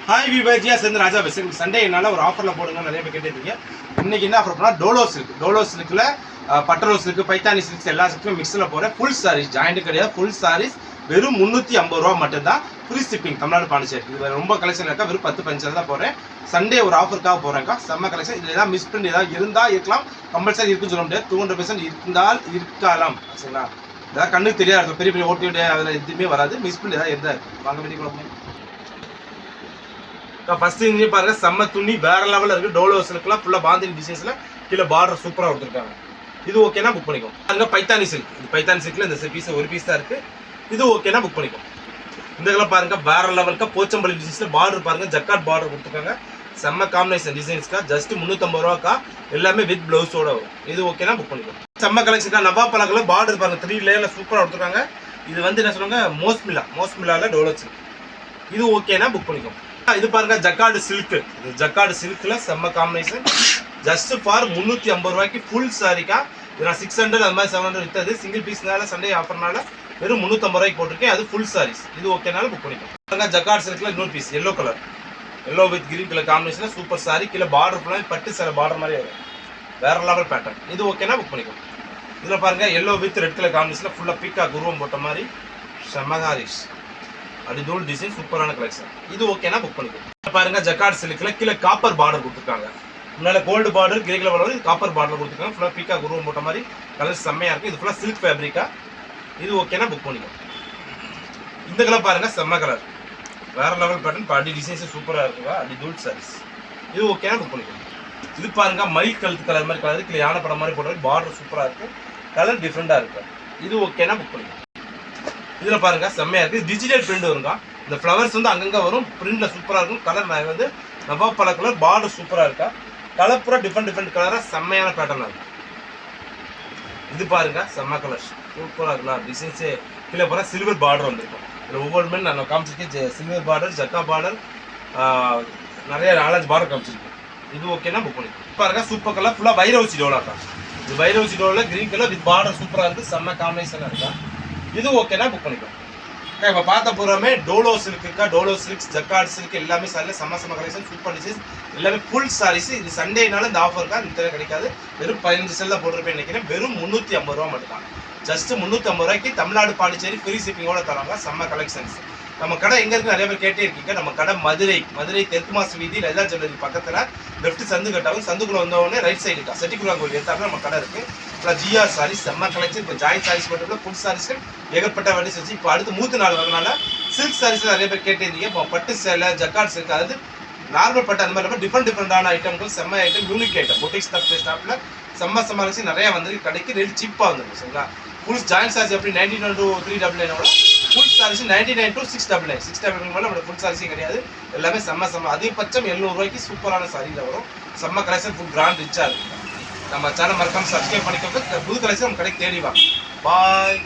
Hi விபாஜியா சேர்ந்து ராஜா பேசுகிறேன். Sunday என்னால் ஒரு ஆஃபரில் போடுங்க நிறைய பேர் கேட்டுருக்கீங்க. இன்றைக்கி என்ன ஆஃபர் பண்ணால் டோலோ சில்கில் பட்டரோ சில்க்கு பைத்தானி சில்க்ஸ் எல்லா சில்க்கும் மிக்ஸில் போகிறேன். ஃபுல் சாரீஸ் ஜாயிண்ட் கிடையாது, ஃபுல் சாரீஸ் வெறும் 350 ரூபா மட்டும்தான். Free shipping Tamil Nadu Pondicherry. இது ரொம்ப கலெக்ஷன் இருக்கா, வெறும் 10 பஞ்சல் தான் போகிறேன். சண்டே ஒரு ஆஃபருக்காக போகிறேன்க்கா. செம்ம கலெக்ஷன். இதில் ஏதாவது மிஸ் பண்ணி ஏதாவது இருந்தால் இருக்கலாம், கம்பல்சரி இருக்குன்னு சொல்ல முடியாது. 200% இருந்தால் இருக்கலாம். சரிங்களா? ஏதாவது கண்ணுக்கு தெரியாது, பெரிய பெரிய ஓட்டி அதில் எதுவுமே வராது. மிஸ் பண்ணி ஏதாவது இருந்தால் வாங்க வேண்டிய ஃபர்ஸ்ட் இங்கே பாருங்க, செம்ம துணி வேற லெவலில் இருக்கு. டோலோ சில்க்லாம் ஃபுல்லாக பாந்தினி டிசைன்ஸ்ல கீழே பார்டர் சூப்பராக கொடுத்துருக்காங்க. இது ஓகேனா புக் பண்ணிக்கோ. அங்கே பைத்தானி சில்க், இது பைத்தானி சில்க்ல இந்த பீஸ் ஒரு பீஸ் தான் இருக்கு. இது ஓகேனா புக் பண்ணிக்கோ. இந்த இதெல்லாம் பாருங்க வேற லெவலுக்கு போச்சம்பள்ளி டிசைன்ஸ்ல பார்டர் பாருங்க, ஜக்காட் பார்டர் கொடுத்துருக்காங்க. செம்ம காம்பினேஷன் டிசைன்ஸ்க்கா. ஜஸ்ட் 350 ரூபாக்கா, எல்லாமே வித் பிளவுஸோட வரும். இது ஓகேனா புக் பண்ணிக்கோ. செம்ம கலெக்ஷன்க்கா. நவா பழக்கல பார்டர் பாருங்க, 3 லேயர்ல சூப்பராக கொடுத்துருக்காங்க. இது வந்து என்ன சொல்லுவாங்க, மோஸ்மிலால டோலோ சில்க். இது ஓகேனா புக் பண்ணிக்கோ. இது பாருங்க ஜக்கார்டு சில்க், இது ஜக்கார்டு சில்க்ல செம்ம காம்பினேஷன். ஜஸ்ட் ஃபார் 350 ரூபாய்க்கு ஃபுல் சாரிக்கா. இது நான் 600 அது மாதிரி 700 வித்தது. சிங்கிள் பீஸ்னால சண்டே ஆஃபர்னால வெறும் 350 ரூபாய்க்கு போட்டிருக்கேன். அது ஃபுல் சாரீஸ். இது ஓகேனாலும் புக் பண்ணிக்கோ. ஜக்கார்டு சில்க்ல இன்னொரு piece yellow colour, yellow with green colour combination super sari. கீழே பார்டர் ஃபுல்லாக பட்டு சில பார்டர் மாதிரி வரும், வேற லெவல் பேட்டர்ன். இது ஓகேனா புக் பண்ணிக்கோ. இதில் பாருங்க yellow with red colour combination ஃபுல்லாக பீக்கா குருவம் போட்ட மாதிரி செம்ம சாரீஸ். அது தூள் டிசைன் சூப்பரான கலெக்ஷன். இது ஓகேனா புக் பண்ணிக்கோ. பாருங்க ஜக்கார்டு சில்க்ல கீழே காப்பர் பார்டர் கொடுத்துருக்காங்க. முன்னால gold border grey colour border, இது காப்பர் பார்டர் கொடுத்துருக்காங்க. ஃபுல்லாக பீக்கா குருவம் போட்ட மாதிரி கலர் செம்மையா இருக்கு. இது ஃபுல்லாக சில்க் ஃபேப்ரிக்கா. இது ஓகேனா புக் பண்ணிக்கோ. இந்த கலர் பாருங்க செம்ம கலர், வேற லெவல் பேட்டர்ன். பாடி டிசைன்ஸ் சூப்பரா இருக்குங்க. அது தூள் சாரீஸ். இது ஓகேனா புக் பண்ணிக்கோ. இது பாருங்க மயில் கழுத்து கலர் மாதிரி கலர், கீழே யானை படம் மாதிரி போட்ட பார்டர் சூப்பரா இருக்கு. கலர் டிஃப்ரெண்டா இருக்கு. இது ஓகேனா புக் பண்ணிக்கோ. இதில் பாருங்க செம்மையா இருக்கு. டிஜிட்டல் பிரிண்ட் வருங்க. இந்த ஃப்ளவர்ஸ் வந்து அங்கங்கே வரும், பிரிண்ட்ல சூப்பராக இருக்கும். கலர் நான் வந்து நவாப்பழ கலர், பார்டர் சூப்பராக இருக்கா. கலர் பூரா டிஃப்ரெண்ட் கலராக செம்மையான பேட்டர்னாக இருக்கு. இது பாருங்க செம்ம கலர் சூப்பராக இருக்கலாம். டிசைன்ஸே கீழே போகிற சில்வர் பார்டர் வந்துருக்கும். இதில் ஒவ்வொருமே நான் காமிச்சிருக்கேன். சில்வர் பார்டர், ஜக்கா பார்டர், நிறைய 4-5 பார்டர் காமிச்சிருக்கேன். இது ஓகேனா புக் பண்ணிக்கோ. பாருங்க சூப்பர் கலர் ஃபுல்லாக வைரவச்சி டோலாக்கா. இது வைரவச்சி டோலில் கிரீன் கலர் வித் பார்டர் சூப்பராக இருக்குது. செம்ம காம்பினேஷனாக இருக்கா. இது ஓகேனா புக் பண்ணிக்கோ. இப்போ பார்த்த பூராமே டோலோ சில்க்குக்கா. டோலோ சில்க்ஸ், ஜக்கார்டு சில்க் எல்லாமே சாரியில் செம்ம கலெக்ஷன், சூப்பர் டிசைன்ஸ், எல்லாமே ஃபுல் சாரீஸ். இது சண்டேனால இந்த ஆஃபருக்கா இந்த கிடைக்காது. வெறும் 15 செல்ல போட்டிருப்பேன் நினைக்கிறேன். வெறும் 350 ரூபா மட்டும் தான். ஜஸ்ட் 350 ரூபாய்க்கு தமிழ்நாடு பாண்டிச்சேரி ஃப்ரீ ஷிப்பிங்கோட தராங்க. செம்ம கலெக்ஷன்ஸ். நம்ம கடை எங்க இருக்கு நிறைய பேர் கேட்டே இருக்கீங்க. நம்ம கடை மதுரை தெற்கு மாசு வீதி லலிதா ஜுவல்லரி பக்கத்துல லெஃப்ட் சந்து கட்டாவும், சந்துக்குள்ள வந்தவொடனே ரைட் சைடு இருக்கா செட்டிக்குள்ளா கோயில் எடுத்தாலும் நம்ம கடை இருக்கு. ஜிஆர் சாரீஸ் செம்ம கலெக்ஷன். இப்போ ஜாயிண்ட் சாரீஸ் மட்டும் ஃபுல் சாரீஸ்கள் ஏகப்பட்ட வெரைட்டிஸ் வச்சு இப்போ அடுத்து 3 நாள் வரனால சில்க் சாரீஸ் நிறைய பேர் கேட்டே இருந்தீங்க. இப்போ பட்டு சேலை, ஜக்கார்டு சில்க், அதாவது நார்மல் பட்டு அந்த மாதிரி டிஃப்ரெண்டான ஐட்டம்கள், செம்ம ஐட்டம், யூனிக் ஐட்டம், பொட்டிக் ஸ்டாப்ல செம்ம கலெக்ஷன் நிறைய வந்து கடைக்கு ரேட் சீப்பாக வந்துருக்கு. சரிங்களா? ஃபுல் ஜாயிண்ட் சார்ஜ் எப்படி 99 to 399 ஃபுல் சார்ஜ் 99 to 699. 699 மேலே நம்ம ஃபுல் சார்ஜே கிடையாது. எல்லாமே செம்ம அதிகபட்சம் 700 ரூபாய்க்கு சூப்பரான சாரியில் வரும். செம்ம கலெக்ஷன், ஃபுல் கிராண்ட் ரிச்சாக இருக்குது. நம்ம சேனல் மறக்காம சப்ஸ்கிரைப் பண்ணிக்கோங்க. புது கலெக்ஷன் நம்ம கடைக்கு தேடி வாங்க. பாய்.